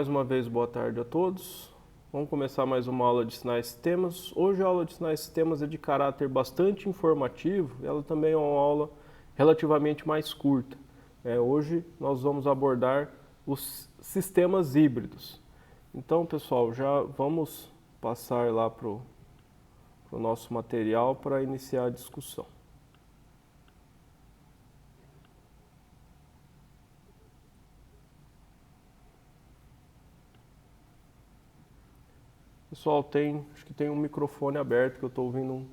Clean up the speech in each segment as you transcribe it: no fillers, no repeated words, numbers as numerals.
Mais uma vez, boa tarde a todos. Vamos começar mais uma aula de sinais e sistemas. Hoje a aula de sinais e sistemas é de caráter bastante informativo, ela também é uma aula relativamente mais curta. Hoje nós vamos abordar os sistemas híbridos. Então, pessoal, já vamos passar lá para o nosso material para iniciar a discussão. Pessoal, acho que tem um microfone aberto que eu estou ouvindo.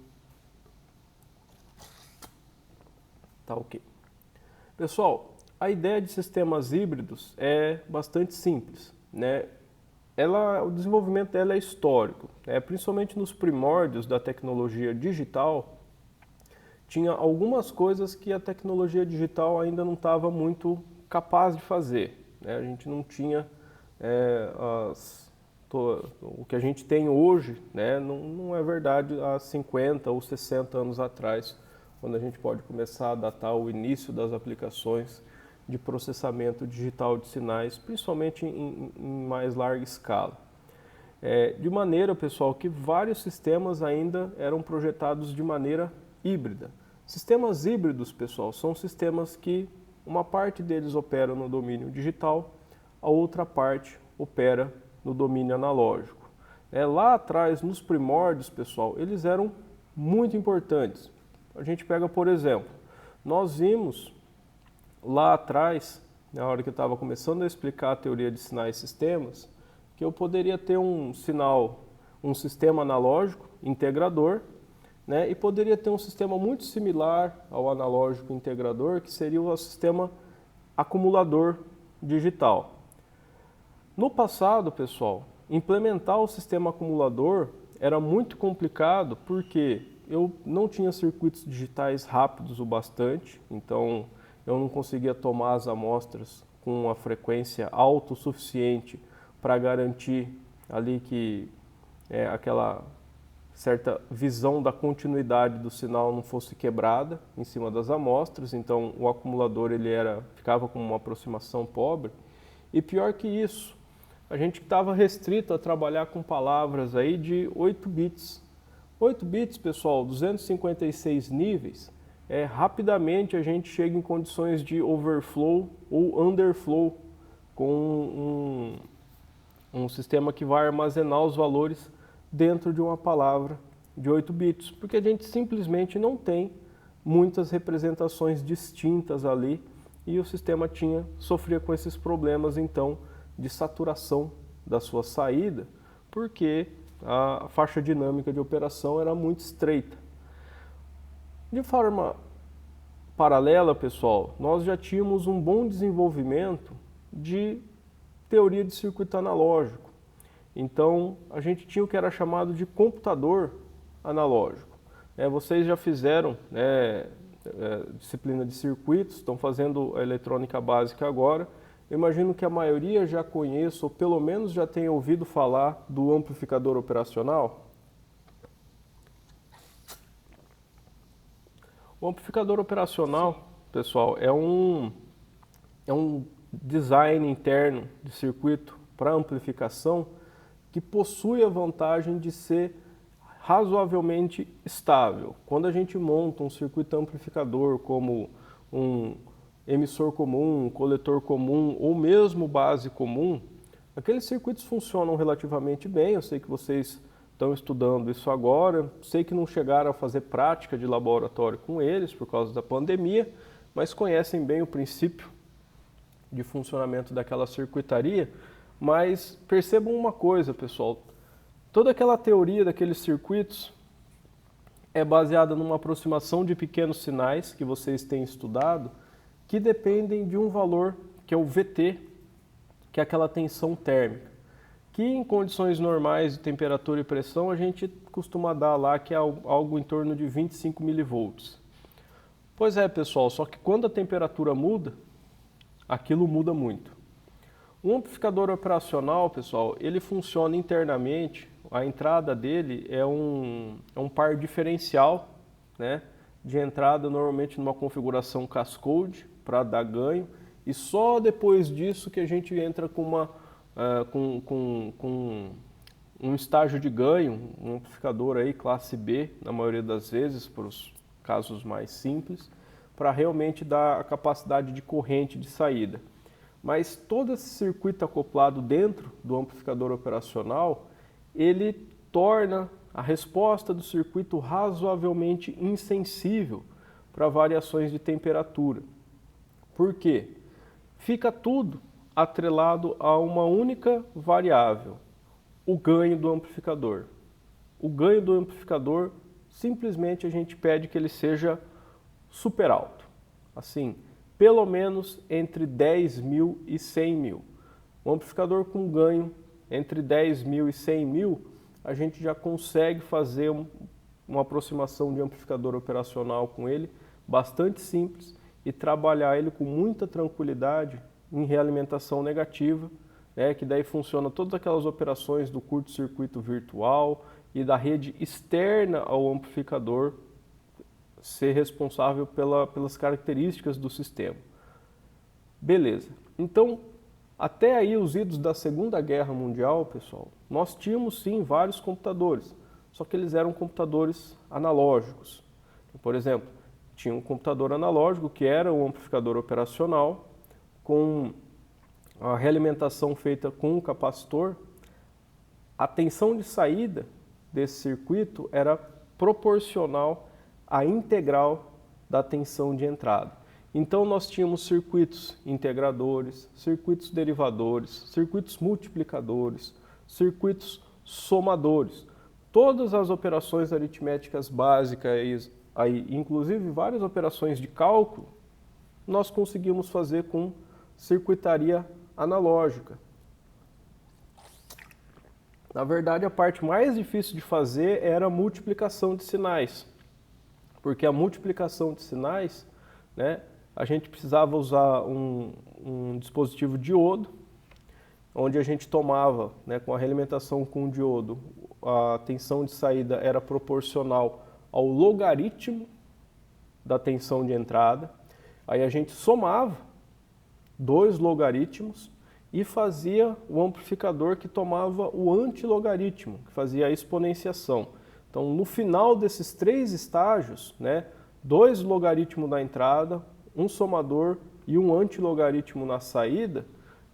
Tá ok. Pessoal, a ideia de sistemas híbridos é bastante simples, né? O desenvolvimento dela é histórico, né? Principalmente nos primórdios da tecnologia digital, tinha algumas coisas que a tecnologia digital ainda não estava muito capaz de fazer, né? A gente não tinha o que a gente tem hoje, né, não é verdade há 50 ou 60 anos atrás, quando a gente pode começar a datar o início das aplicações de processamento digital de sinais, principalmente em mais larga escala. De maneira, pessoal, que vários sistemas ainda eram projetados de maneira híbrida. Sistemas híbridos, pessoal, são sistemas que uma parte deles opera no domínio digital, a outra parte opera no domínio analógico. Lá atrás, nos primórdios, pessoal, eles eram muito importantes. A gente pega, por exemplo, nós vimos lá atrás, na hora que eu estava começando a explicar a teoria de sinais e sistemas, que eu poderia ter um sistema analógico integrador, né, e poderia ter um sistema muito similar ao analógico integrador, que seria o sistema acumulador digital. No passado, pessoal, implementar o sistema acumulador era muito complicado porque eu não tinha circuitos digitais rápidos o bastante, então eu não conseguia tomar as amostras com uma frequência alta o suficiente para garantir ali que aquela certa visão da continuidade do sinal não fosse quebrada em cima das amostras, então o acumulador ficava com uma aproximação pobre. E pior que isso, a gente estava restrito a trabalhar com palavras aí de 8 bits. 8 bits, pessoal, 256 níveis, rapidamente a gente chega em condições de overflow ou underflow com um sistema que vai armazenar os valores dentro de uma palavra de 8 bits, porque a gente simplesmente não tem muitas representações distintas ali e o sistema sofria com esses problemas, então, de saturação da sua saída, porque a faixa dinâmica de operação era muito estreita. De forma paralela, pessoal, nós já tínhamos um bom desenvolvimento de teoria de circuito analógico. Então, a gente tinha o que era chamado de computador analógico. Vocês já fizeram disciplina de circuitos, estão fazendo a eletrônica básica agora. Eu imagino que a maioria já conheça, ou pelo menos já tenha ouvido falar do amplificador operacional. O amplificador operacional, pessoal, é um design interno de circuito para amplificação que possui a vantagem de ser razoavelmente estável. Quando a gente monta um circuito amplificador como um emissor comum, coletor comum ou mesmo base comum, aqueles circuitos funcionam relativamente bem. Eu sei que vocês estão estudando isso agora, sei que não chegaram a fazer prática de laboratório com eles por causa da pandemia, mas conhecem bem o princípio de funcionamento daquela circuitaria. Mas percebam uma coisa, pessoal, toda aquela teoria daqueles circuitos é baseada numa aproximação de pequenos sinais que vocês têm estudado, que dependem de um valor que é o VT, que é aquela tensão térmica, que em condições normais de temperatura e pressão a gente costuma dar lá que é algo em torno de 25 milivolts. Pois é, pessoal, só que quando a temperatura muda, aquilo muda muito. Um amplificador operacional, pessoal, ele funciona internamente, a entrada dele é um par diferencial, né, de entrada normalmente numa configuração cascode, para dar ganho, e só depois disso que a gente entra com com um estágio de ganho, um amplificador aí classe B, na maioria das vezes, para os casos mais simples, para realmente dar a capacidade de corrente de saída. Mas todo esse circuito acoplado dentro do amplificador operacional, ele torna a resposta do circuito razoavelmente insensível para variações de temperatura. Por quê? Fica tudo atrelado a uma única variável, o ganho do amplificador. O ganho do amplificador, simplesmente a gente pede que ele seja super alto. Assim, pelo menos entre 10 mil e 100 mil. Um amplificador com ganho entre 10 mil e 100 mil, a gente já consegue fazer uma aproximação de amplificador operacional com ele bastante simples e trabalhar ele com muita tranquilidade em realimentação negativa, né, que daí funciona todas aquelas operações do curto-circuito virtual e da rede externa ao amplificador ser responsável pelas características do sistema. Beleza. Então, até aí os idos da Segunda Guerra Mundial, pessoal, nós tínhamos sim vários computadores, só que eles eram computadores analógicos. Por exemplo, tinha um computador analógico que era um amplificador operacional com a realimentação feita com um capacitor. A tensão de saída desse circuito era proporcional à integral da tensão de entrada. Então nós tínhamos circuitos integradores, circuitos derivadores, circuitos multiplicadores, circuitos somadores. Todas as operações aritméticas básicas, aí, inclusive várias operações de cálculo, nós conseguimos fazer com circuitaria analógica. Na verdade, a parte mais difícil de fazer era a multiplicação de sinais, porque a multiplicação de sinais, né, a gente precisava usar um dispositivo diodo, onde a gente tomava, né, com a realimentação com o diodo, a tensão de saída era proporcional ao logaritmo da tensão de entrada. Aí a gente somava dois logaritmos e fazia o amplificador que tomava o antilogaritmo, que fazia a exponenciação. Então, no final desses três estágios, né, dois logaritmos na entrada, um somador e um antilogaritmo na saída,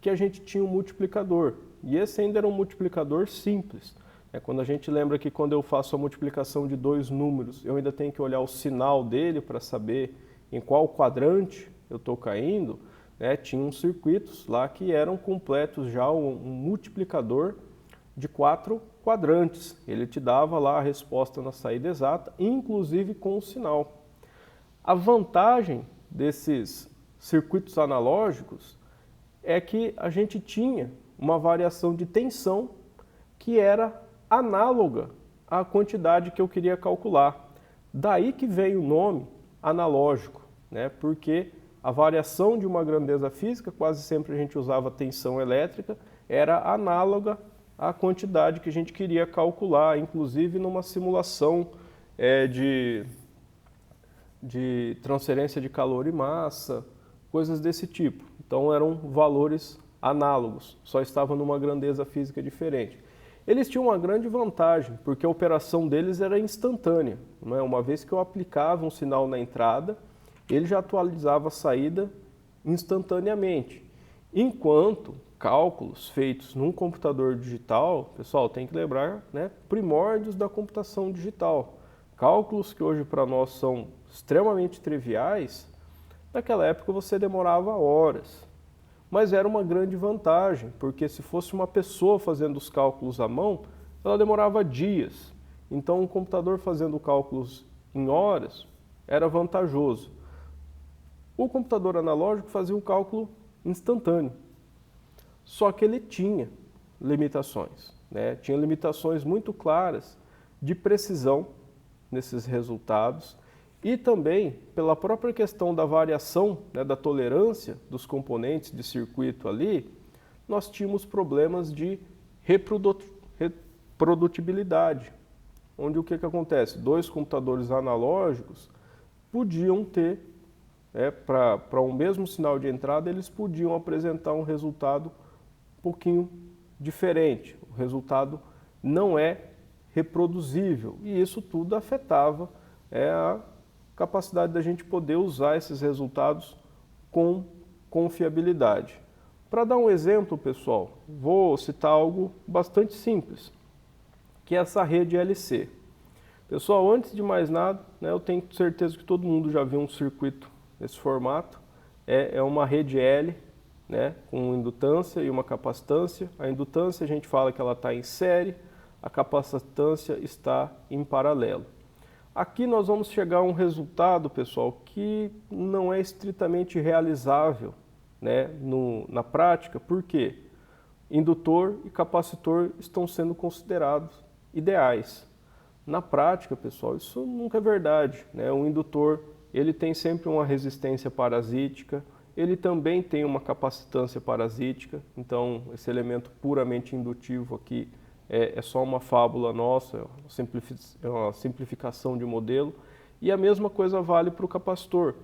que a gente tinha um multiplicador. E esse ainda era um multiplicador simples. Quando a gente lembra que quando eu faço a multiplicação de dois números, eu ainda tenho que olhar o sinal dele para saber em qual quadrante eu estou caindo, né, tinha uns circuitos lá que eram completos já, um multiplicador de 4 quadrantes. Ele te dava lá a resposta na saída exata, inclusive com o sinal. A vantagem desses circuitos analógicos é que a gente tinha uma variação de tensão que era análoga à quantidade que eu queria calcular. Daí que veio o nome analógico, né? Porque a variação de uma grandeza física, quase sempre a gente usava tensão elétrica, era análoga à quantidade que a gente queria calcular, inclusive numa simulação de transferência de calor e massa, coisas desse tipo. Então eram valores análogos, só estavam numa grandeza física diferente. Eles tinham uma grande vantagem, porque a operação deles era instantânea, né? Uma vez que eu aplicava um sinal na entrada, ele já atualizava a saída instantaneamente. Enquanto cálculos feitos num computador digital, pessoal, tem que lembrar, né, primórdios da computação digital. Cálculos que hoje para nós são extremamente triviais, naquela época você demorava horas. Mas era uma grande vantagem, porque se fosse uma pessoa fazendo os cálculos à mão, ela demorava dias. Então, um computador fazendo cálculos em horas era vantajoso. O computador analógico fazia um cálculo instantâneo, só que ele tinha limitações, né? Tinha limitações muito claras de precisão nesses resultados, e também pela própria questão da variação, né, da tolerância dos componentes de circuito ali, nós tínhamos problemas de reprodutibilidade, onde o que acontece? Dois computadores analógicos podiam ter, para um mesmo sinal de entrada, eles podiam apresentar um resultado um pouquinho diferente, o resultado não é reproduzível, e isso tudo afetava a capacidade da gente poder usar esses resultados com confiabilidade. Para dar um exemplo, pessoal, vou citar algo bastante simples, que é essa rede LC. Pessoal, antes de mais nada, né, eu tenho certeza que todo mundo já viu um circuito nesse formato. É uma rede L, né, com indutância e uma capacitância. A indutância a gente fala que ela está em série, a capacitância está em paralelo. Aqui nós vamos chegar a um resultado, pessoal, que não é estritamente realizável, né, na prática, porque indutor e capacitor estão sendo considerados ideais. Na prática, pessoal, isso nunca é verdade, né? O indutor, ele tem sempre uma resistência parasítica, ele também tem uma capacitância parasítica, então esse elemento puramente indutivo aqui é só uma fábula nossa, é uma simplificação de modelo, e a mesma coisa vale para o capacitor.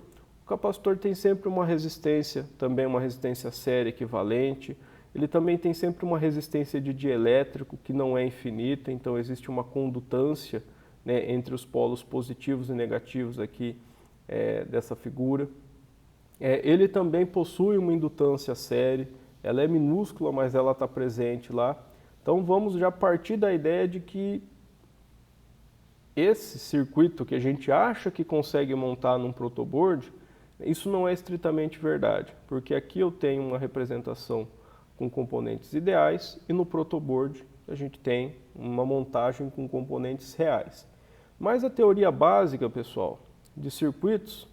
O capacitor tem sempre uma resistência, também uma resistência séria equivalente, ele também tem sempre uma resistência de dielétrico que não é infinita, então existe uma condutância, né, entre os polos positivos e negativos aqui dessa figura. Ele também possui uma indutância séria, ela é minúscula, mas ela está presente lá. Então vamos já partir da ideia de que esse circuito que a gente acha que consegue montar num protoboard, isso não é estritamente verdade, porque aqui eu tenho uma representação com componentes ideais e no protoboard a gente tem uma montagem com componentes reais. Mas a teoria básica, pessoal, de circuitos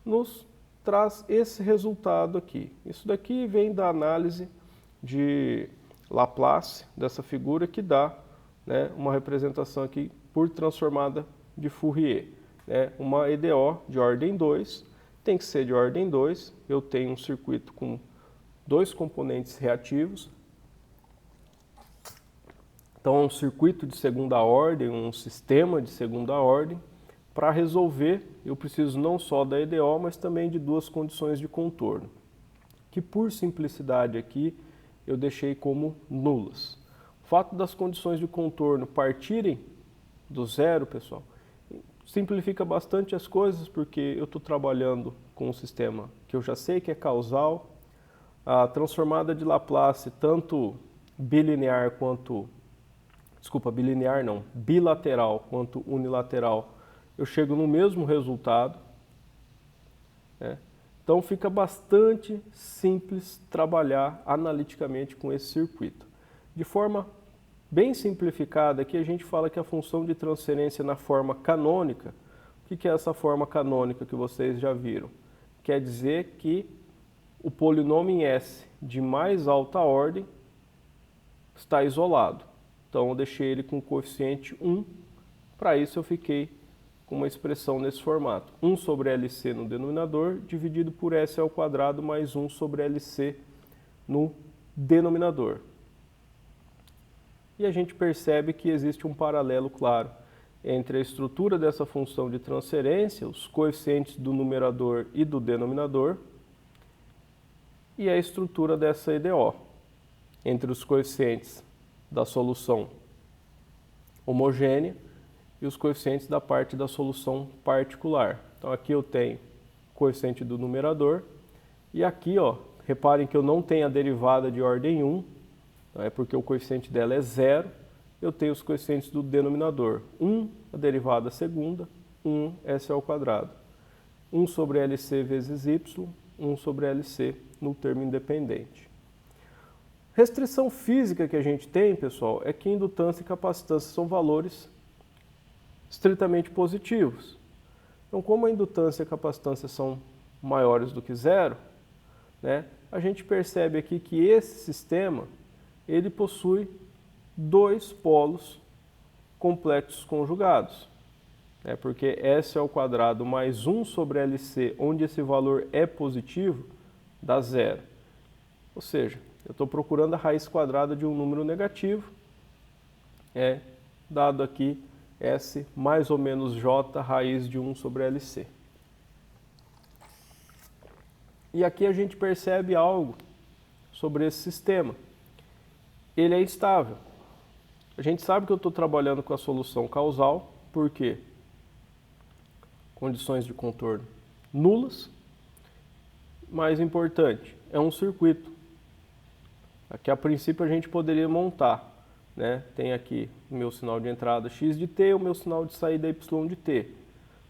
nos traz esse resultado aqui. Isso daqui vem da análise de Laplace, dessa figura que dá, né, uma representação aqui por transformada de Fourier. Uma EDO de ordem 2, tem que ser de ordem 2, eu tenho um circuito com dois componentes reativos. Então, é um circuito de segunda ordem, um sistema de segunda ordem. Para resolver, eu preciso não só da EDO, mas também de duas condições de contorno, que por simplicidade aqui eu deixei como nulas. O fato das condições de contorno partirem do zero, pessoal, simplifica bastante as coisas, porque eu estou trabalhando com um sistema que eu já sei que é causal. A transformada de Laplace, tanto bilinear quanto, bilateral quanto unilateral, eu chego no mesmo resultado, né? Então fica bastante simples trabalhar analiticamente com esse circuito. De forma bem simplificada, aqui a gente fala que a função de transferência na forma canônica, o que é essa forma canônica que vocês já viram? Quer dizer que o polinômio em S de mais alta ordem está isolado. Então eu deixei ele com o coeficiente 1, para isso eu fiquei com uma expressão nesse formato. 1 sobre LC no denominador, dividido por S ao quadrado, mais 1 sobre LC no denominador. E a gente percebe que existe um paralelo claro entre a estrutura dessa função de transferência, os coeficientes do numerador e do denominador, e a estrutura dessa EDO, entre os coeficientes da solução homogênea e os coeficientes da parte da solução particular. Então aqui eu tenho o coeficiente do numerador, e aqui, ó, reparem que eu não tenho a derivada de ordem 1, é porque o coeficiente dela é 0, eu tenho os coeficientes do denominador. 1, a derivada segunda, 1, S ao quadrado. 1 sobre LC vezes Y, 1 sobre LC no termo independente. Restrição física que a gente tem, pessoal, é que indutância e capacitância são valores estritamente positivos. Então, como a indutância e a capacitância são maiores do que zero, né, a gente percebe aqui que esse sistema ele possui dois polos complexos conjugados, né, porque S ao quadrado mais 1 sobre LC, onde esse valor é positivo, dá zero. Ou seja, eu estou procurando a raiz quadrada de um número negativo, dado aqui S mais ou menos J raiz de 1 sobre LC. E aqui a gente percebe algo sobre esse sistema, ele é instável. A gente sabe que eu estou trabalhando com a solução causal, por quê? Condições de contorno nulas. Mais importante, é um circuito. Aqui a princípio a gente poderia montar, né? Tem aqui o meu sinal de entrada x de t, o meu sinal de saída y de t.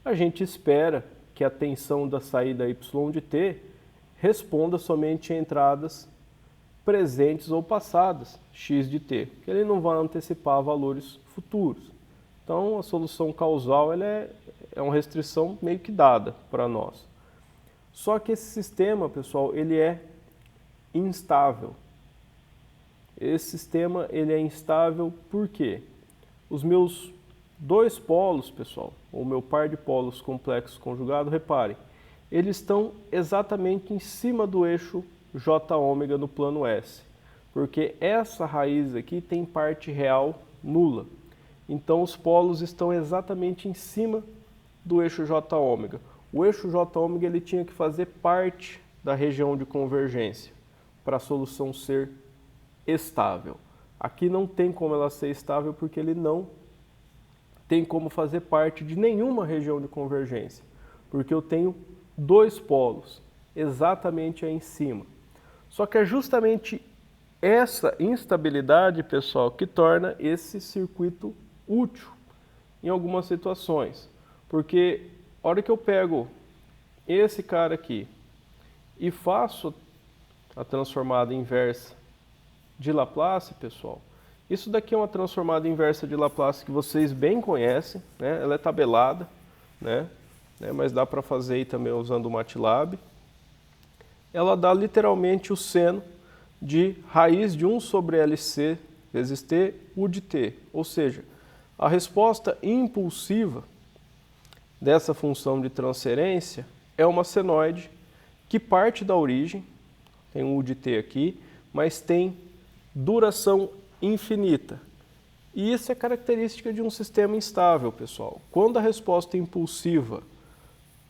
A gente espera que a tensão da saída y de t responda somente a entradas presentes ou passadas, x de t, que ele não vai antecipar valores futuros. Então, a solução causal ela é uma restrição meio que dada para nós. Só que esse sistema, pessoal, ele é instável. Esse sistema ele é instável por quê? Os meus dois polos, pessoal, ou meu par de polos complexos conjugado, reparem, eles estão exatamente em cima do eixo J ômega no plano S, porque essa raiz aqui tem parte real nula. Então os polos estão exatamente em cima do eixo J ômega. O eixo J ômega ele tinha que fazer parte da região de convergência para a solução ser estável. Aqui não tem como ela ser estável porque ele não tem como fazer parte de nenhuma região de convergência, porque eu tenho dois polos exatamente aí em cima. Só que é justamente essa instabilidade, pessoal, que torna esse circuito útil em algumas situações. Porque a hora que eu pego esse cara aqui e faço a transformada inversa de Laplace, pessoal, isso daqui é uma transformada inversa de Laplace que vocês bem conhecem, né? Ela é tabelada, né? Mas dá para fazer aí também usando o MATLAB. Ela dá literalmente o seno de raiz de 1 sobre LC vezes t, U de t. Ou seja, a resposta impulsiva dessa função de transferência é uma senoide que parte da origem, tem um U de t aqui, mas tem duração infinita. E isso é característica de um sistema instável, pessoal. Quando a resposta impulsiva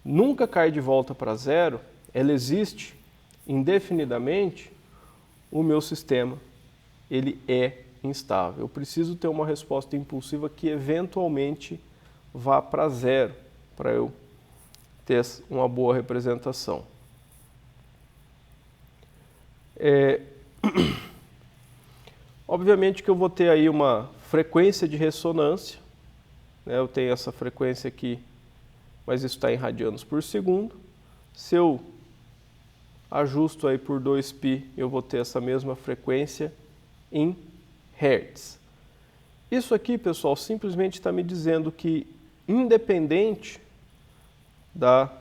nunca cai de volta para zero, ela existe indefinidamente, o meu sistema ele é instável. Eu preciso ter uma resposta impulsiva que eventualmente vá para zero, para eu ter uma boa representação. Obviamente que eu vou ter aí uma frequência de ressonância, né? Eu tenho essa frequência aqui, mas isso está em radianos por segundo. Se eu ajusto aí por 2π, eu vou ter essa mesma frequência em hertz. Isso aqui, pessoal, simplesmente está me dizendo que, independente da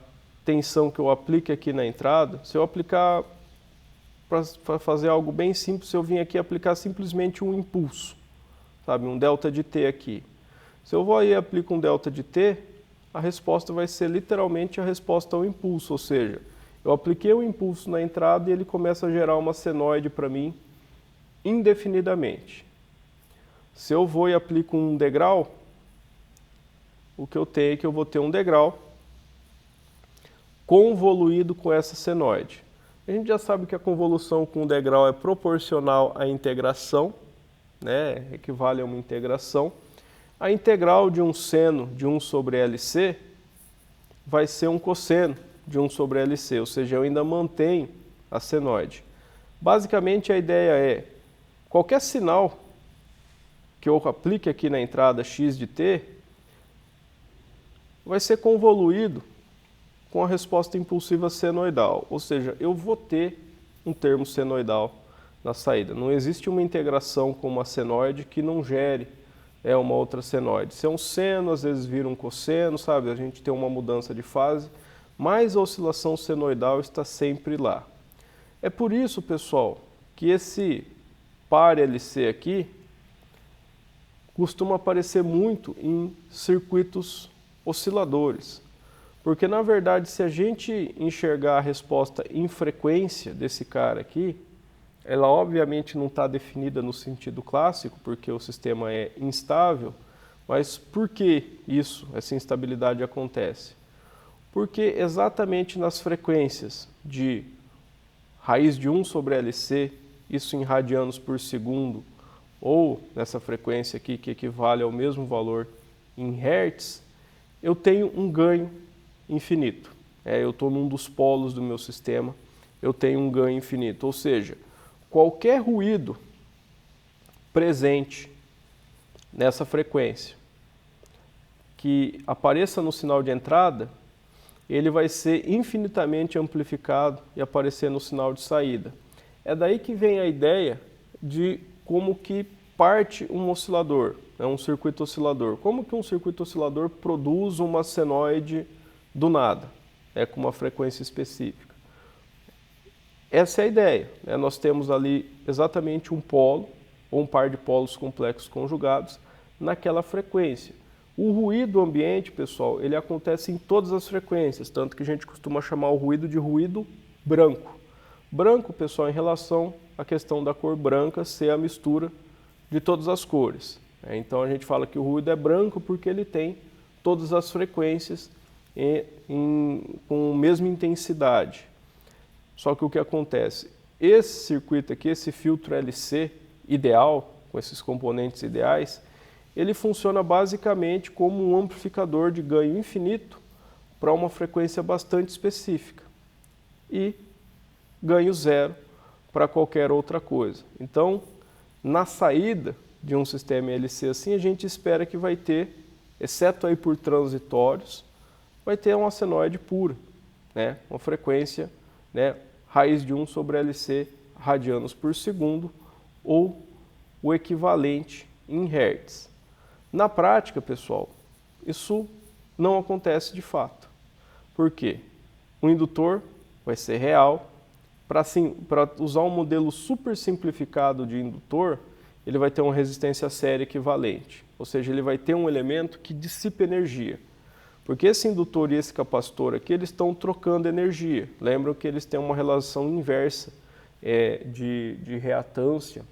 tensão que eu aplique aqui na entrada, se eu aplicar, para fazer algo bem simples, se eu vim aqui aplicar simplesmente um impulso, sabe, um delta de t aqui. Se eu vou aí e aplico um delta de t, a resposta vai ser literalmente a resposta ao impulso, ou seja, eu apliquei o impulso na entrada e ele começa a gerar uma senoide para mim indefinidamente. Se eu vou e aplico um degrau, o que eu tenho é que eu vou ter um degrau convoluído com essa senoide. A gente já sabe que a convolução com o degrau é proporcional à integração, né? Equivale a uma integração. A integral de um seno de 1 sobre LC vai ser um cosseno de 1 sobre LC, ou seja, eu ainda mantenho a senoide. Basicamente a ideia é, qualquer sinal que eu aplique aqui na entrada x de t vai ser convoluído com a resposta impulsiva senoidal, ou seja, eu vou ter um termo senoidal na saída. Não existe uma integração com uma senoide que não gere uma outra senoide. Se é um seno, às vezes vira um cosseno, sabe? A gente tem uma mudança de fase, mas a oscilação senoidal está sempre lá. É por isso, pessoal, que esse par LC aqui costuma aparecer muito em circuitos osciladores. Porque, na verdade, se a gente enxergar a resposta em frequência desse cara aqui, ela obviamente não está definida no sentido clássico, porque o sistema é instável, mas por que essa instabilidade acontece? Porque exatamente nas frequências de raiz de 1 sobre LC, isso em radianos por segundo, ou nessa frequência aqui que equivale ao mesmo valor em hertz, eu tenho um ganho infinito. Eu estou num dos polos do meu sistema, eu tenho um ganho infinito. Ou seja, qualquer ruído presente nessa frequência que apareça no sinal de entrada, ele vai ser infinitamente amplificado e aparecer no sinal de saída. É daí que vem a ideia de como que parte um oscilador, um circuito oscilador. Como que um circuito oscilador produz uma senoide do nada, com uma frequência específica. Essa é a ideia. Nós temos ali exatamente um polo, ou um par de polos complexos conjugados, naquela frequência. O ruído ambiente, pessoal, ele acontece em todas as frequências, tanto que a gente costuma chamar o ruído de ruído branco. Branco, pessoal, em relação à questão da cor branca ser a mistura de todas as cores. Então a gente fala que o ruído é branco porque ele tem todas as frequências com a mesma intensidade. Só que o que acontece? Esse circuito aqui, esse filtro LC ideal, com esses componentes ideais, ele funciona basicamente como um amplificador de ganho infinito para uma frequência bastante específica e ganho zero para qualquer outra coisa. Então, na saída de um sistema LC assim, a gente espera que vai ter, exceto aí por transitórios, vai ter uma senoide pura, uma frequência, raiz de 1 sobre LC radianos por segundo, ou o equivalente em hertz. Na prática, pessoal, isso não acontece de fato. Por quê? O indutor vai ser real. Para usar um modelo super simplificado de indutor, ele vai ter uma resistência séria equivalente. Ou seja, ele vai ter um elemento que dissipa energia. Porque esse indutor e esse capacitor aqui, eles estão trocando energia. Lembram que eles têm uma relação inversa de reatância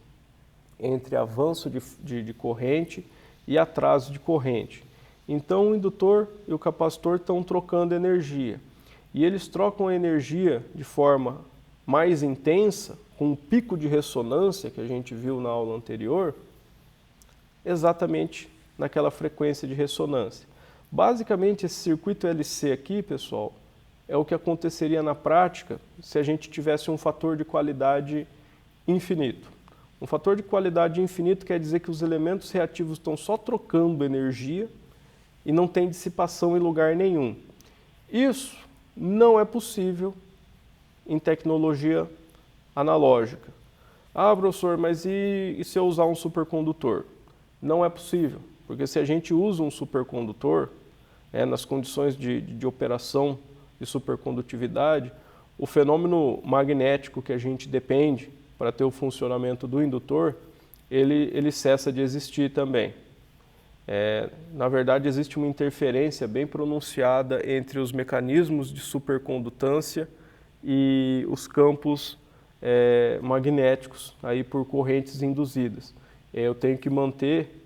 entre avanço de corrente e atraso de corrente. Então o indutor e o capacitor estão trocando energia. E eles trocam a energia de forma mais intensa, com um pico de ressonância que a gente viu na aula anterior, exatamente naquela frequência de ressonância. Basicamente esse circuito LC aqui, pessoal, é o que aconteceria na prática se a gente tivesse um fator de qualidade infinito. Um fator de qualidade infinito quer dizer que os elementos reativos estão só trocando energia e não tem dissipação em lugar nenhum. Isso não é possível em tecnologia analógica. Ah, professor, mas e se eu usar um supercondutor? Não é possível, porque se a gente usa um supercondutor, nas condições de operação de supercondutividade, o fenômeno magnético que a gente depende para ter o funcionamento do indutor, ele cessa de existir também. Na verdade, existe uma interferência bem pronunciada entre os mecanismos de supercondutância e os campos magnéticos aí por correntes induzidas. Eu tenho que manter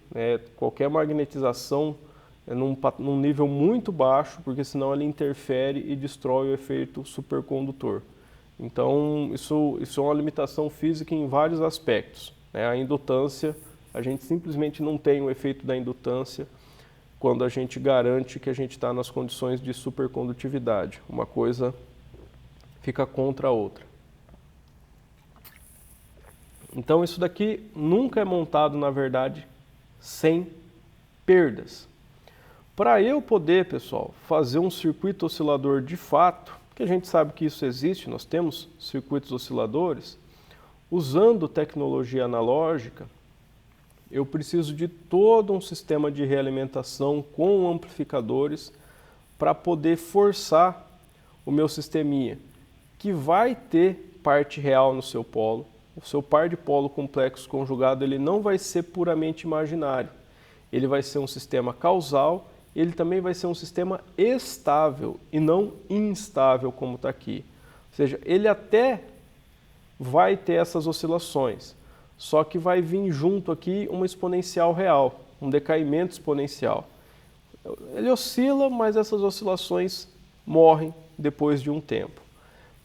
qualquer magnetização num nível muito baixo, porque senão ela interfere e destrói o efeito supercondutor. Então, isso é uma limitação física em vários aspectos. A indutância, a gente simplesmente não tem o efeito da indutância quando a gente garante que a gente está nas condições de supercondutividade. Uma coisa fica contra a outra. Então, isso daqui nunca é montado, na verdade, sem perdas. Para eu poder, pessoal, fazer um circuito oscilador de fato, que a gente sabe que isso existe, nós temos circuitos osciladores, usando tecnologia analógica, eu preciso de todo um sistema de realimentação com amplificadores para poder forçar o meu sisteminha, que vai ter parte real no seu polo. O seu par de polo complexo conjugado ele não vai ser puramente imaginário. Ele vai ser um sistema causal, ele também vai ser um sistema estável e não instável como está aqui. Ou seja, ele até vai ter essas oscilações, só que vai vir junto aqui uma exponencial real, um decaimento exponencial. Ele oscila, mas essas oscilações morrem depois de um tempo.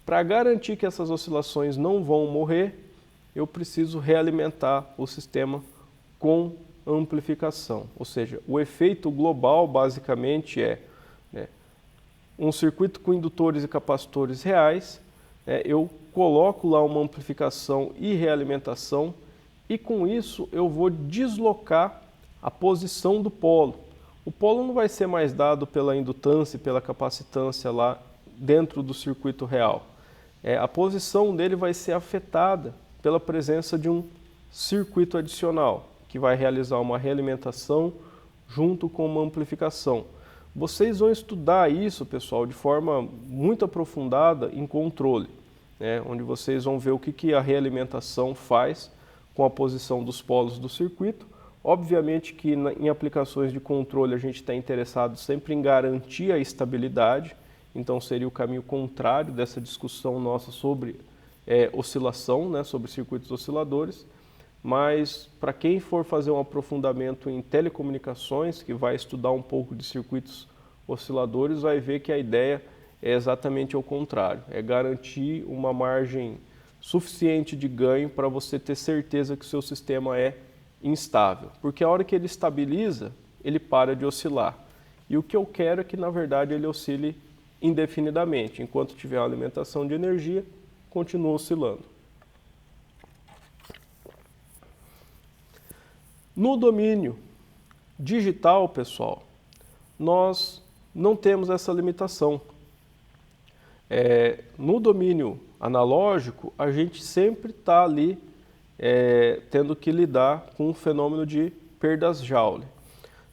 Para garantir que essas oscilações não vão morrer, eu preciso realimentar o sistema com amplificação. Ou seja, o efeito global basicamente é, né, um circuito com indutores e capacitores reais, eu coloco lá uma amplificação e realimentação e com isso eu vou deslocar a posição do polo. O polo não vai ser mais dado pela indutância e pela capacitância lá dentro do circuito real. A posição dele vai ser afetada pela presença de um circuito adicional, que vai realizar uma realimentação junto com uma amplificação. Vocês vão estudar isso, pessoal, de forma muito aprofundada em controle, né, onde vocês vão ver o que a realimentação faz com a posição dos polos do circuito. Obviamente que em aplicações de controle a gente está interessado sempre em garantir a estabilidade, então seria o caminho contrário dessa discussão nossa sobre oscilação, né, sobre circuitos osciladores. Mas para quem for fazer um aprofundamento em telecomunicações, que vai estudar um pouco de circuitos osciladores, vai ver que a ideia é exatamente ao contrário, é garantir uma margem suficiente de ganho para você ter certeza que o seu sistema é instável, porque a hora que ele estabiliza, ele para de oscilar. E o que eu quero é que, na verdade, ele oscile indefinidamente. Enquanto tiver uma alimentação de energia, continua oscilando. No domínio digital, pessoal, nós não temos essa limitação. No domínio analógico, a gente sempre está ali tendo que lidar com o fenômeno de perdas Joule.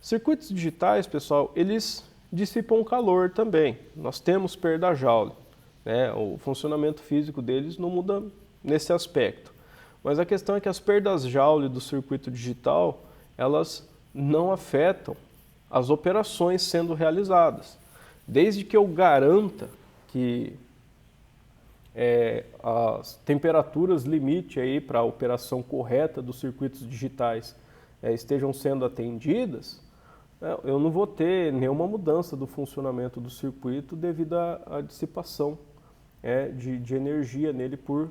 Circuitos digitais, pessoal, eles dissipam calor também. Nós temos perda Joule, né? O funcionamento físico deles não muda nesse aspecto. Mas a questão é que as perdas Joule do circuito digital, elas não afetam as operações sendo realizadas. Desde que eu garanta que as temperaturas limite aí para a operação correta dos circuitos digitais estejam sendo atendidas, eu não vou ter nenhuma mudança do funcionamento do circuito devido à dissipação de energia nele por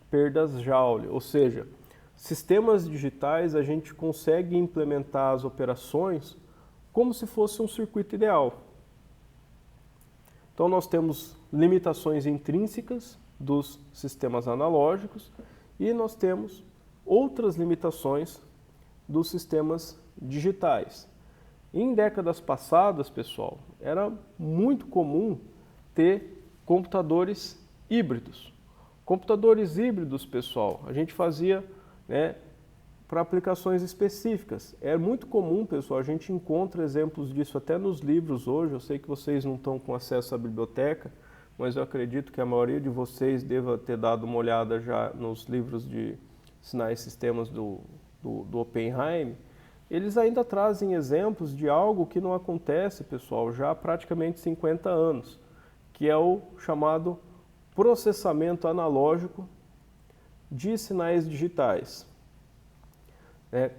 perdas Joule. Ou seja, sistemas digitais a gente consegue implementar as operações como se fosse um circuito ideal. Então nós temos limitações intrínsecas dos sistemas analógicos e nós temos outras limitações dos sistemas digitais. Em décadas passadas, pessoal, era muito comum ter computadores híbridos. Computadores híbridos, pessoal, a gente fazia para aplicações específicas. É muito comum, pessoal, a gente encontra exemplos disso até nos livros hoje. Eu sei que vocês não estão com acesso à biblioteca, mas eu acredito que a maioria de vocês deva ter dado uma olhada já nos livros de sinais e sistemas do Oppenheim. Eles ainda trazem exemplos de algo que não acontece, pessoal, já há praticamente 50 anos, que é o chamado processamento analógico de sinais digitais.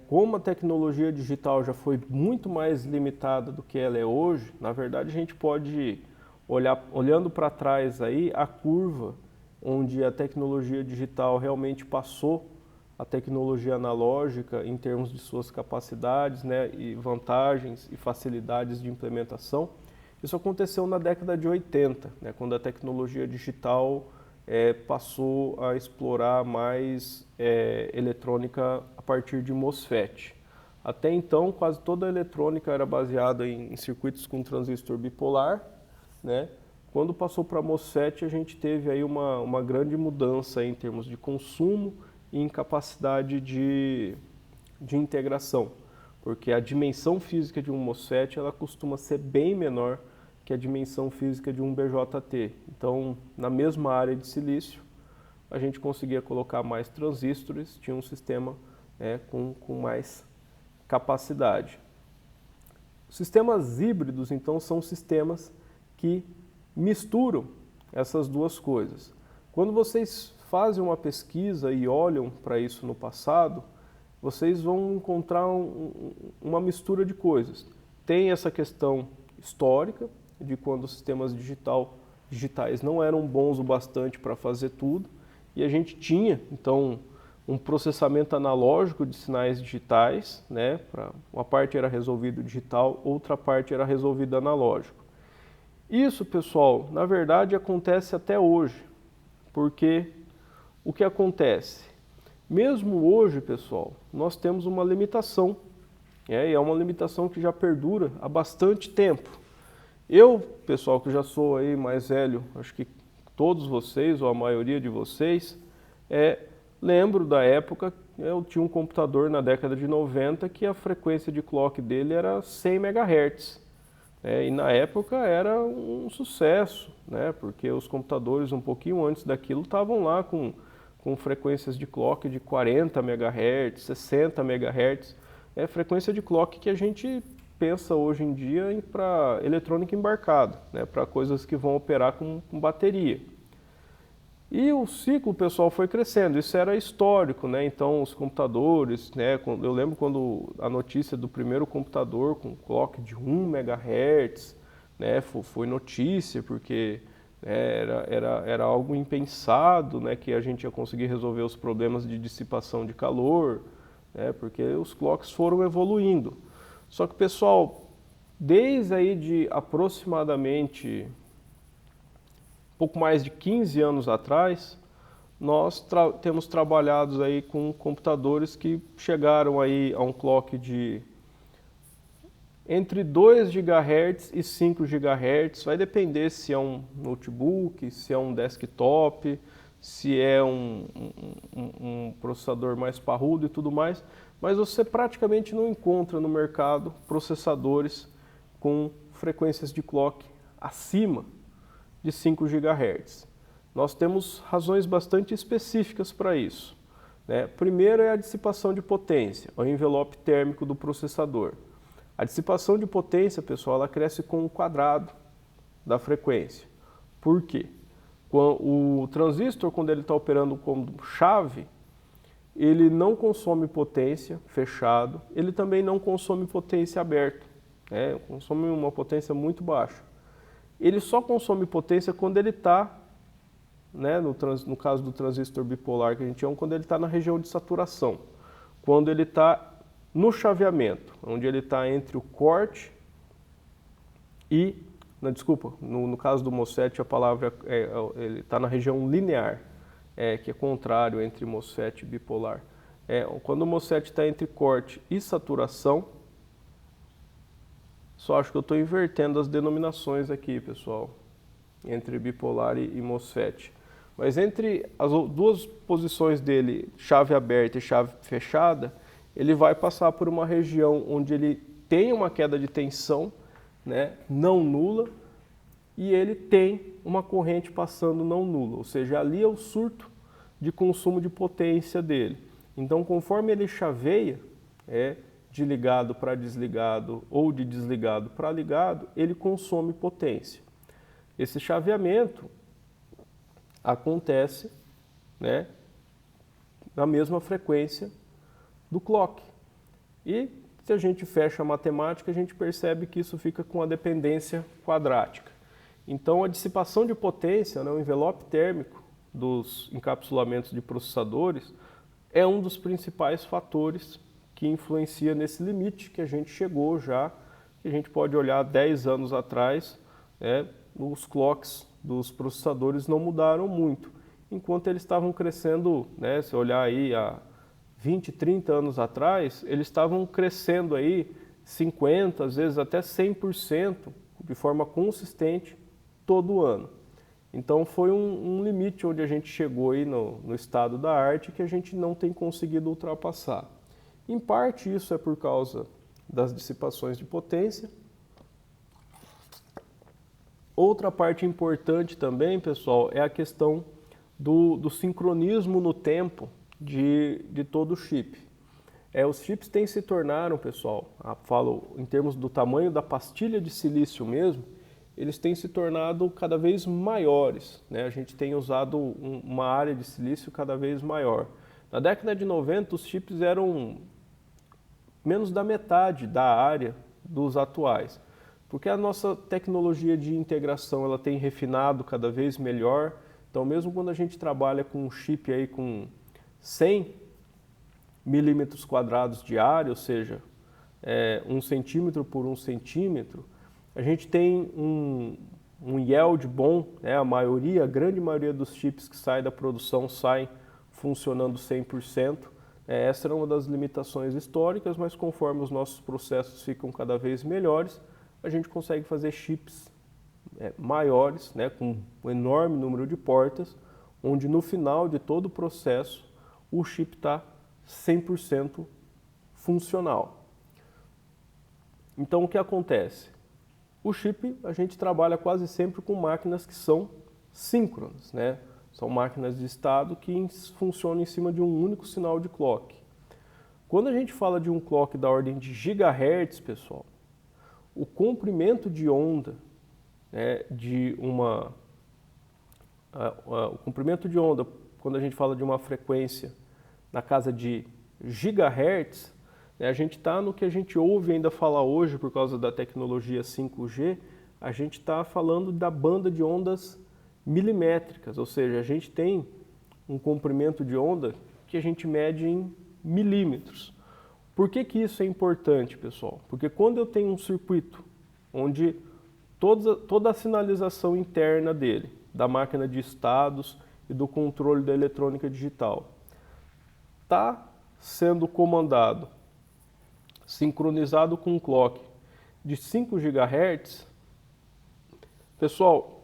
Como a tecnologia digital já foi muito mais limitada do que ela é hoje, na verdade a gente pode olhando para trás aí a curva onde a tecnologia digital realmente passou a tecnologia analógica em termos de suas capacidades, e vantagens e facilidades de implementação. Isso aconteceu na década de 80, quando a tecnologia digital passou a explorar mais eletrônica a partir de MOSFET. Até então, quase toda a eletrônica era baseada em circuitos com transistor bipolar. Quando passou para MOSFET, a gente teve aí uma grande mudança em termos de consumo e em capacidade de integração, porque a dimensão física de um MOSFET ela costuma ser bem menor que a dimensão física de um BJT. Então, na mesma área de silício, a gente conseguia colocar mais transistores, tinha um sistema com mais capacidade. Sistemas híbridos, então, são sistemas que misturam essas duas coisas. Quando vocês fazem uma pesquisa e olham para isso no passado, vocês vão encontrar uma mistura de coisas. Tem essa questão histórica, de quando os sistemas digitais não eram bons o bastante para fazer tudo, e a gente tinha, então, um processamento analógico de sinais digitais, né? Uma parte era resolvido digital, outra parte era resolvido analógico. Isso, pessoal, na verdade acontece até hoje, porque o que acontece? Mesmo hoje, pessoal, nós temos uma limitação, e é uma limitação que já perdura há bastante tempo. Eu, pessoal, que já sou aí mais velho, acho que todos vocês, ou a maioria de vocês, lembro da época, eu tinha um computador na década de 90 que a frequência de clock dele era 100 MHz. E na época era um sucesso, né? Porque os computadores um pouquinho antes daquilo estavam lá com frequências de clock de 40 MHz, 60 MHz. É frequência de clock que a gente pensa hoje em dia para eletrônica embarcada, né? Para coisas que vão operar com bateria. E o ciclo, pessoal, foi crescendo, isso era histórico, né? Então os computadores, né? Eu lembro quando a notícia do primeiro computador com clock de 1 MHz, né? Foi notícia, porque era algo impensado, né? Que a gente ia conseguir resolver os problemas de dissipação de calor, né? Porque os clocks foram evoluindo. Só que, pessoal, desde aí de aproximadamente pouco mais de 15 anos atrás, nós temos trabalhado aí com computadores que chegaram aí a um clock de entre 2 GHz e 5 GHz, vai depender se é um notebook, se é um desktop, se é um processador mais parrudo e tudo mais, mas você praticamente não encontra no mercado processadores com frequências de clock acima de 5 GHz. Nós temos razões bastante específicas para isso, né? Primeiro é a dissipação de potência, o envelope térmico do processador. A dissipação de potência, pessoal, ela cresce com o quadrado da frequência. Por quê? O transistor, quando ele está operando como chave, ele não consome potência fechado, ele também não consome potência aberto, né? Consome uma potência muito baixa. Ele só consome potência quando ele está, né, no caso do transistor bipolar que a gente chama, quando ele está na região de saturação. Quando ele está no chaveamento, onde ele está entre o corte e... no caso do MOSFET a palavra ele está na região linear, que é contrário entre MOSFET e bipolar. Quando o MOSFET está entre corte e saturação, só acho que eu estou invertendo as denominações aqui, pessoal, entre bipolar e MOSFET. Mas entre as duas posições dele, chave aberta e chave fechada, ele vai passar por uma região onde ele tem uma queda de tensão, né, não nula, e ele tem uma corrente passando não nula, ou seja, ali é o surto de consumo de potência dele. Então, conforme ele chaveia, de ligado para desligado ou de desligado para ligado, ele consome potência. Esse chaveamento acontece, né, na mesma frequência do clock. E se a gente fecha a matemática, a gente percebe que isso fica com a dependência quadrática. Então, a dissipação de potência, né, o envelope térmico dos encapsulamentos de processadores, é um dos principais fatores que influencia nesse limite que a gente chegou já, que a gente pode olhar 10 anos atrás, os clocks dos processadores não mudaram muito, enquanto eles estavam crescendo, né, se olhar aí há 20, 30 anos atrás, eles estavam crescendo aí 50%, às vezes até 100% de forma consistente todo ano. Então foi um limite onde a gente chegou aí no estado da arte que a gente não tem conseguido ultrapassar. Em parte isso é por causa das dissipações de potência. Outra parte importante também, pessoal, é a questão do sincronismo no tempo de todo o chip. Os chips têm se tornaram, pessoal, falo em termos do tamanho da pastilha de silício mesmo, eles têm se tornado cada vez maiores, né? A gente tem usado uma área de silício cada vez maior. Na década de 90, os chips eram menos da metade da área dos atuais, porque a nossa tecnologia de integração ela tem refinado cada vez melhor. Então, mesmo quando a gente trabalha com um chip aí com 100 milímetros quadrados de área, ou seja, 1 centímetro por 1 centímetro, a gente tem um yield bom, né? A grande maioria dos chips que saem da produção saem funcionando 100%. Essa era uma das limitações históricas, mas conforme os nossos processos ficam cada vez melhores, a gente consegue fazer chips maiores, né? Com um enorme número de portas, onde no final de todo o processo o chip está 100% funcional. Então o que acontece? O chip a gente trabalha quase sempre com máquinas que são síncronas, né? São máquinas de estado que funcionam em cima de um único sinal de clock. Quando a gente fala de um clock da ordem de gigahertz, pessoal, o comprimento de onda, né, o comprimento de onda, quando a gente fala de uma frequência na casa de gigahertz, né, a gente está no que a gente ouve ainda falar hoje por causa da tecnologia 5G, a gente está falando da banda de ondas milimétricas, ou seja, a gente tem um comprimento de onda que a gente mede em milímetros. Por que que isso é importante, pessoal? Porque quando eu tenho um circuito onde toda a sinalização interna dele, da máquina de estados e do controle da eletrônica digital, está sendo comandado, sincronizado com um clock de 5 GHz, pessoal,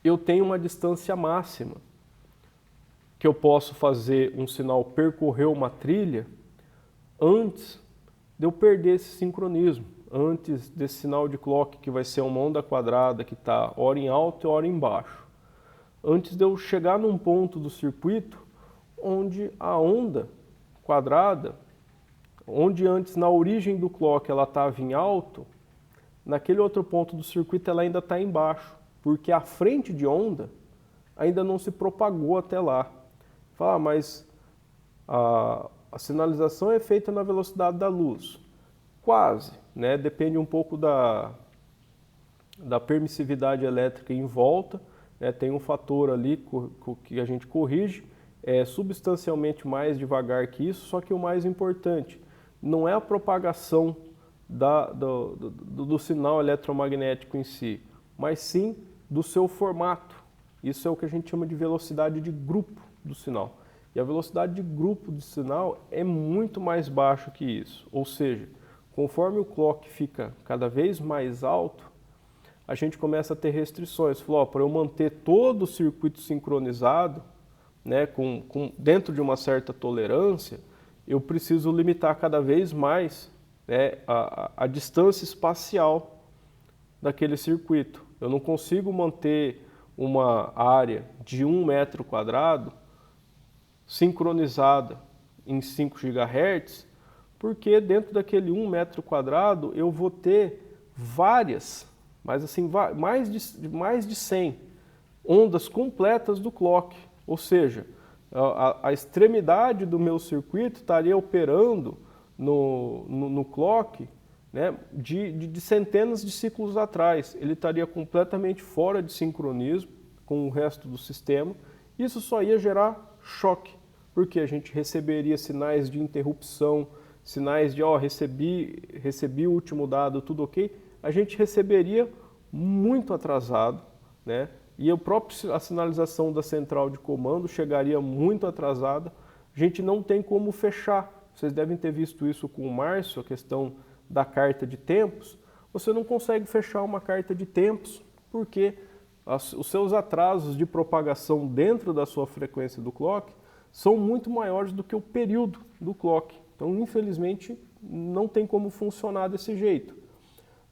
eu tenho uma distância máxima que eu posso fazer um sinal percorrer uma trilha antes de eu perder esse sincronismo, antes desse sinal de clock que vai ser uma onda quadrada que está hora em alto e hora em baixo. Antes de eu chegar num ponto do circuito onde a onda quadrada, onde antes na origem do clock ela estava em alto, naquele outro ponto do circuito ela ainda está embaixo, porque a frente de onda ainda não se propagou até lá. Fala, mas a sinalização é feita na velocidade da luz. Quase, né? Depende um pouco da permissividade elétrica em volta, né? Tem um fator ali que a gente corrige, é substancialmente mais devagar que isso, só que o mais importante não é a propagação do sinal eletromagnético em si, mas sim do seu formato. Isso é o que a gente chama de velocidade de grupo do sinal. E a velocidade de grupo do sinal é muito mais baixa que isso. Ou seja, conforme o clock fica cada vez mais alto, a gente começa a ter restrições. Falou, para eu manter todo o circuito sincronizado, né, dentro de uma certa tolerância, eu preciso limitar cada vez mais, né, a distância espacial daquele circuito. Eu não consigo manter uma área de 1 metro quadrado sincronizada em 5 GHz, porque dentro daquele 1 metro quadrado eu vou ter várias, mas assim, mais de 100 ondas completas do clock. Ou seja, a extremidade do meu circuito estaria operando no clock, né, de centenas de ciclos atrás. Ele estaria completamente fora de sincronismo com o resto do sistema. Isso só ia gerar choque, porque a gente receberia sinais de interrupção, sinais de recebi o último dado, tudo ok. A gente receberia muito atrasado, né? E a sinalização da central de comando chegaria muito atrasada. A gente não tem como fechar. Vocês devem ter visto isso com o Márcio, a questão da carta de tempos. Você não consegue fechar uma carta de tempos porque os seus atrasos de propagação dentro da sua frequência do clock são muito maiores do que o período do clock. Então, infelizmente, não tem como funcionar desse jeito.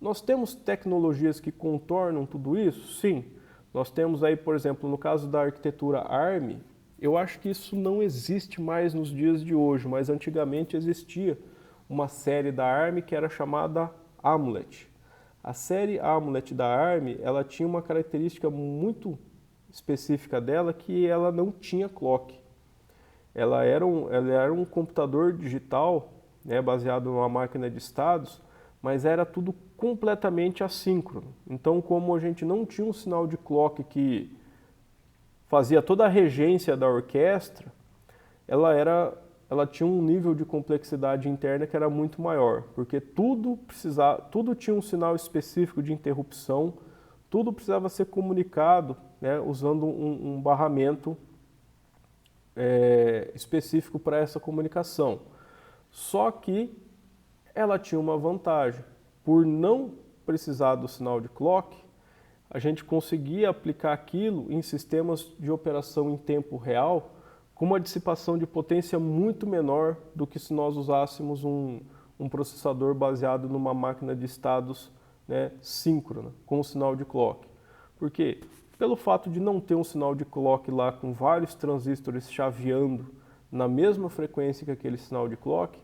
Nós temos tecnologias que contornam tudo isso? Sim. Nós temos aí, por exemplo, no caso da arquitetura ARM, eu acho que isso não existe mais nos dias de hoje, mas antigamente existia uma série da ARM que era chamada AMULET. A série AMULET da ARM, ela tinha uma característica muito específica dela, que ela não tinha clock. Ela era um computador digital, né, baseado numa máquina de estados, mas era tudo completamente assíncrono. Então, como a gente não tinha um sinal de clock que fazia toda a regência da orquestra, ela era ela tinha um nível de complexidade interna que era muito maior, porque tudo tinha um sinal específico de interrupção, tudo precisava ser comunicado, né, usando um barramento específico para essa comunicação. Só que ela tinha uma vantagem. Por não precisar do sinal de clock, a gente conseguia aplicar aquilo em sistemas de operação em tempo real com uma dissipação de potência muito menor do que se nós usássemos um processador baseado numa máquina de estados, né, síncrona, com o sinal de clock. Por quê? Pelo fato de não ter um sinal de clock lá com vários transistores chaveando na mesma frequência que aquele sinal de clock,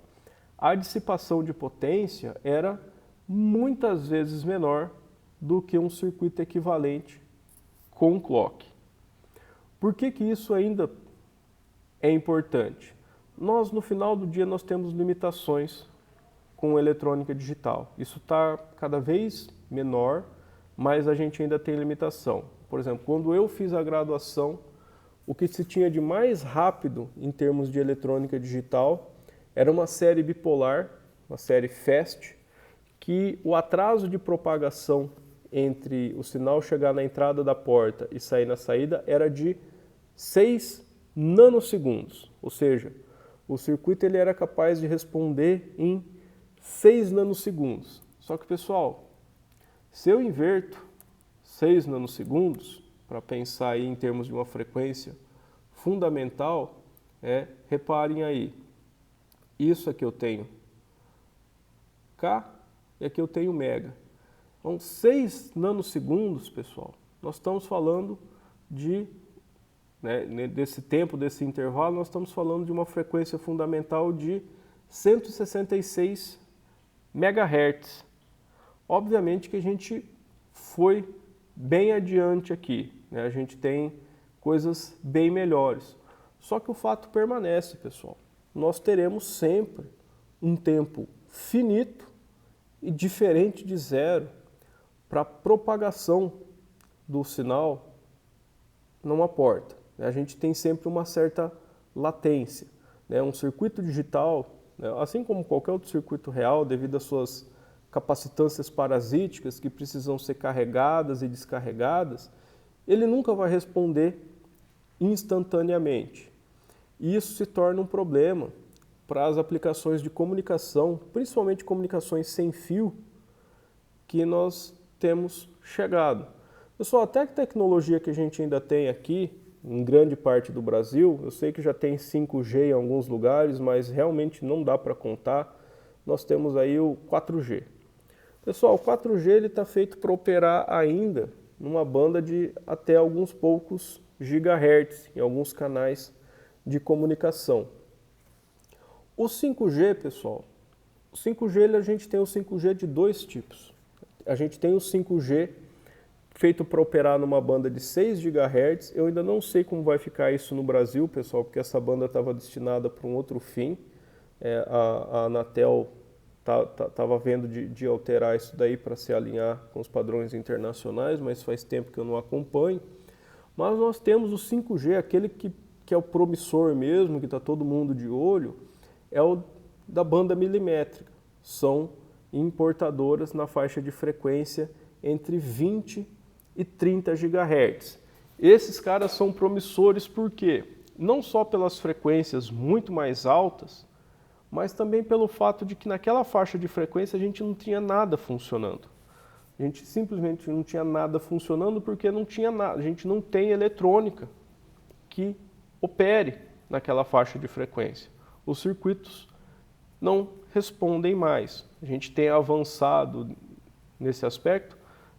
a dissipação de potência era muitas vezes menor do que um circuito equivalente com clock. Por que que isso ainda é importante? Nós, no final do dia, nós temos limitações com eletrônica digital. Isso está cada vez menor, mas a gente ainda tem limitação. Por exemplo, quando eu fiz a graduação, o que se tinha de mais rápido em termos de eletrônica digital era uma série bipolar, uma série FAST, que o atraso de propagação entre o sinal chegar na entrada da porta e sair na saída era de 6 nanosegundos. Ou seja, o circuito ele era capaz de responder em 6 nanosegundos. Só que, pessoal, se eu inverto 6 nanosegundos, para pensar aí em termos de uma frequência fundamental, reparem aí, isso aqui eu tenho K e aqui eu tenho mega. Então, 6 nanosegundos, pessoal, nós estamos falando desse tempo, desse intervalo, nós estamos falando de uma frequência fundamental de 166 MHz. Obviamente que a gente foi bem adiante aqui, né? A gente tem coisas bem melhores. Só que o fato permanece, pessoal. Nós teremos sempre um tempo finito e diferente de zero para a propagação do sinal numa porta. A gente tem sempre uma certa latência. Um circuito digital, assim como qualquer outro circuito real, devido às suas capacitâncias parasíticas que precisam ser carregadas e descarregadas, ele nunca vai responder instantaneamente. E isso se torna um problema para as aplicações de comunicação, principalmente comunicações sem fio, que nós temos chegado. Pessoal, até a tecnologia que a gente ainda tem aqui, em grande parte do Brasil, eu sei que já tem 5G em alguns lugares, mas realmente não dá para contar, nós temos aí o 4G. Pessoal, o 4G ele está feito para operar ainda numa banda de até alguns poucos gigahertz, em alguns canais de comunicação. O 5G, pessoal, o 5G a gente tem o 5G de dois tipos. A gente tem o 5G feito para operar numa banda de 6 GHz. Eu ainda não sei como vai ficar isso no Brasil, pessoal, porque essa banda estava destinada para um outro fim. A Anatel estava vendo de alterar isso daí para se alinhar com os padrões internacionais, mas faz tempo que eu não acompanho. Mas nós temos o 5G, aquele que é o promissor mesmo, que está todo mundo de olho, é o da banda milimétrica. São importadoras na faixa de frequência entre 20 e 30 GHz. Esses caras são promissores porque não só pelas frequências muito mais altas, mas também pelo fato de que naquela faixa de frequência a gente não tinha nada funcionando. A gente simplesmente não tinha nada funcionando porque não tinha nada, a gente não tem eletrônica que opere naquela faixa de frequência. Os circuitos não respondem mais. A gente tem avançado nesse aspecto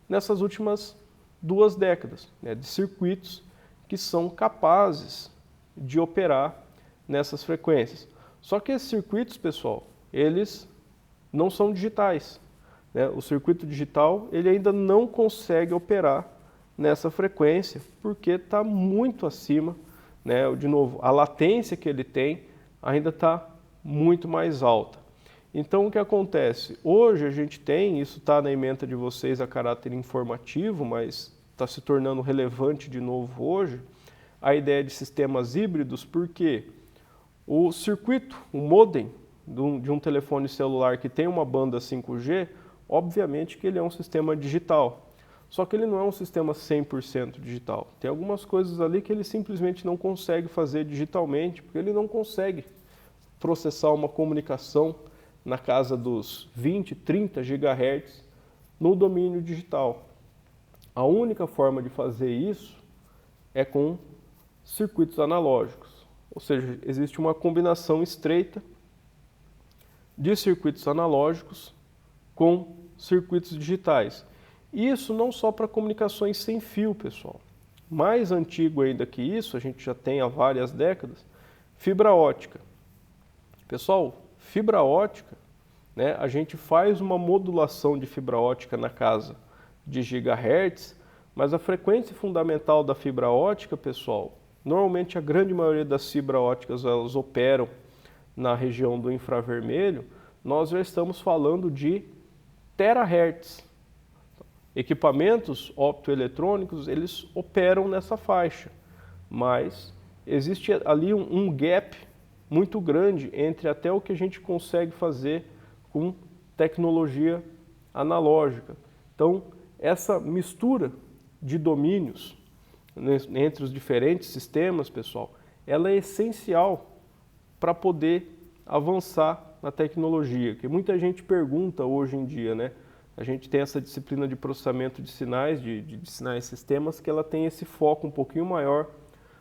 nessas últimas 2 décadas, de circuitos que são capazes de operar nessas frequências. Só que esses circuitos, pessoal, eles não são digitais. O circuito digital ele ainda não consegue operar nessa frequência porque está muito acima, de novo, a latência que ele tem ainda está muito mais alta. Então o que acontece? Hoje a gente tem, isso está na ementa de vocês a caráter informativo, mas está se tornando relevante de novo hoje, a ideia de sistemas híbridos, porque O circuito, o modem de um telefone celular que tem uma banda 5G, obviamente que ele é um sistema digital. Só que ele não é um sistema 100% digital. Tem algumas coisas ali que ele simplesmente não consegue fazer digitalmente, porque ele não consegue processar uma comunicação na casa dos 20, 30 GHz no domínio digital. A única forma de fazer isso é com circuitos analógicos. Ou seja, existe uma combinação estreita de circuitos analógicos com circuitos digitais. Isso não só para comunicações sem fio, pessoal. Mais antigo ainda que isso, a gente já tem há várias décadas, fibra ótica. Pessoal, fibra ótica, né, a gente faz uma modulação de fibra ótica na casa de gigahertz, mas a frequência fundamental da fibra ótica, pessoal, normalmente a grande maioria das fibras óticas elas operam na região do infravermelho, nós já estamos falando de terahertz. Equipamentos optoeletrônicos, eles operam nessa faixa, mas existe ali um gap muito grande entre até o que a gente consegue fazer com tecnologia analógica. Então, essa mistura de domínios entre os diferentes sistemas, pessoal, ela é essencial para poder avançar na tecnologia, que muita gente pergunta hoje em dia, né? A gente tem essa disciplina de processamento de sinais, de sinais e sistemas, que ela tem esse foco um pouquinho maior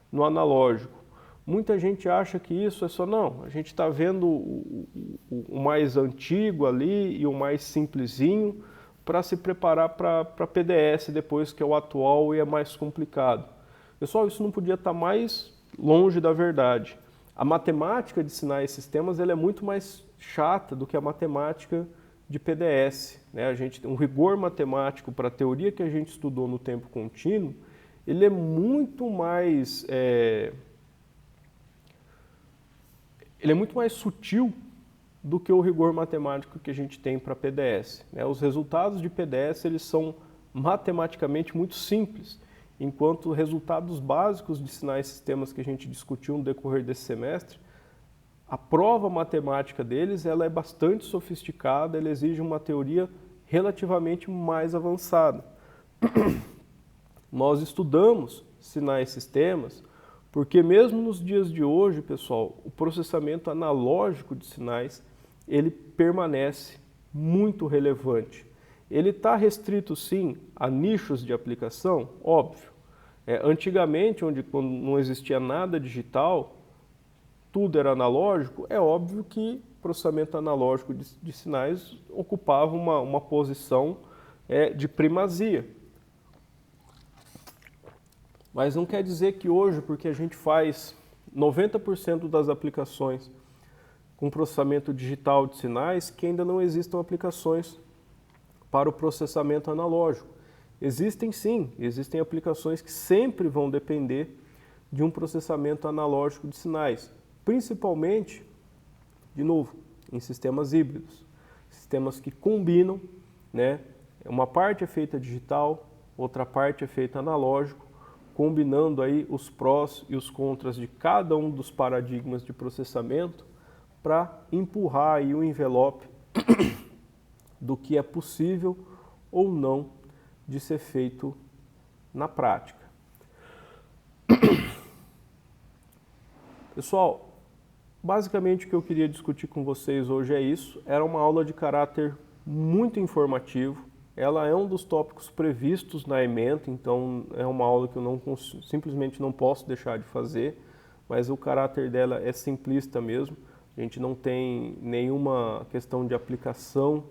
no analógico. Muita gente acha que isso é só, não, a gente está vendo o mais antigo ali e o mais simplesinho para se preparar para PDS depois, que é o atual e é mais complicado. Pessoal, isso não podia estar mais longe da verdade. A matemática de sinais e sistemas ela é muito mais chata do que a matemática de PDS, né? Um rigor matemático para a teoria que a gente estudou no tempo contínuo, ele é muito mais sutil do que o rigor matemático que a gente tem para PDS, né? Os resultados de PDS eles são matematicamente muito simples, enquanto resultados básicos de sinais e sistemas que a gente discutiu no decorrer desse semestre, a prova matemática deles ela é bastante sofisticada, ela exige uma teoria relativamente mais avançada. Nós estudamos sinais e sistemas porque mesmo nos dias de hoje, pessoal, o processamento analógico de sinais ele permanece muito relevante. Ele está restrito, sim, a nichos de aplicação? Óbvio. Antigamente, quando não existia nada digital, tudo era analógico, é óbvio que o processamento analógico de sinais ocupava uma posição de primazia. Mas não quer dizer que hoje, porque a gente faz 90% das aplicações com processamento digital de sinais, que ainda não existam aplicações para o processamento analógico. Existem sim, existem aplicações que sempre vão depender de um processamento analógico de sinais, principalmente, de novo, em sistemas híbridos, sistemas que combinam, né? Uma parte é feita digital, outra parte é feita analógico, combinando aí os prós e os contras de cada um dos paradigmas de processamento para empurrar aí o envelope do que é possível ou não de ser feito na prática. Pessoal, basicamente o que eu queria discutir com vocês hoje é isso. Era uma aula de caráter muito informativo. Ela é um dos tópicos previstos na ementa, então é uma aula que eu simplesmente não posso deixar de fazer, mas o caráter dela é simplista mesmo. A gente não tem nenhuma questão de aplicação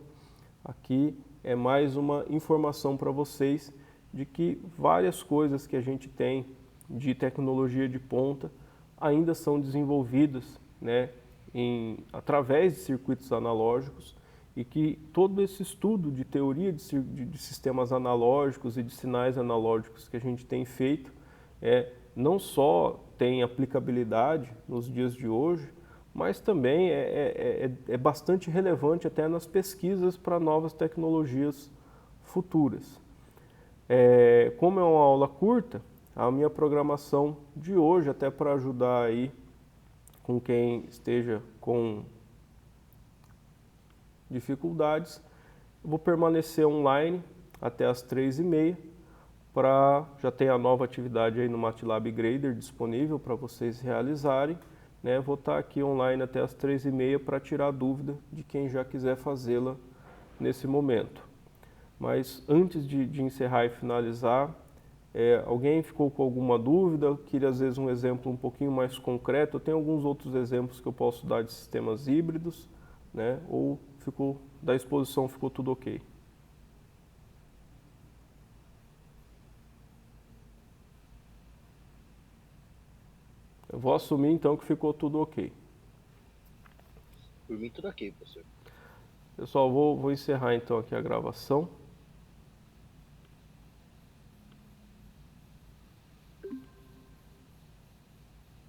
aqui, é mais uma informação para vocês de que várias coisas que a gente tem de tecnologia de ponta ainda são desenvolvidas, né, através de circuitos analógicos e que todo esse estudo de teoria de sistemas analógicos e de sinais analógicos que a gente tem feito não só tem aplicabilidade nos dias de hoje, mas também é bastante relevante até nas pesquisas para novas tecnologias futuras. Como é uma aula curta, a minha programação de hoje, até para ajudar aí com quem esteja com dificuldades. Eu vou permanecer online até as 3h30, já tem a nova atividade aí no MATLAB Grader disponível para vocês realizarem. Né? Vou estar aqui online até as 3h30 para tirar dúvida de quem já quiser fazê-la nesse momento. Mas antes de encerrar e finalizar, alguém ficou com alguma dúvida? Queria às vezes um exemplo um pouquinho mais concreto. Eu tenho alguns outros exemplos que eu posso dar de sistemas híbridos, né? Ou da exposição ficou tudo ok? Eu vou assumir então que ficou tudo ok. Por mim tudo ok, professor. Pessoal, vou encerrar então aqui a gravação.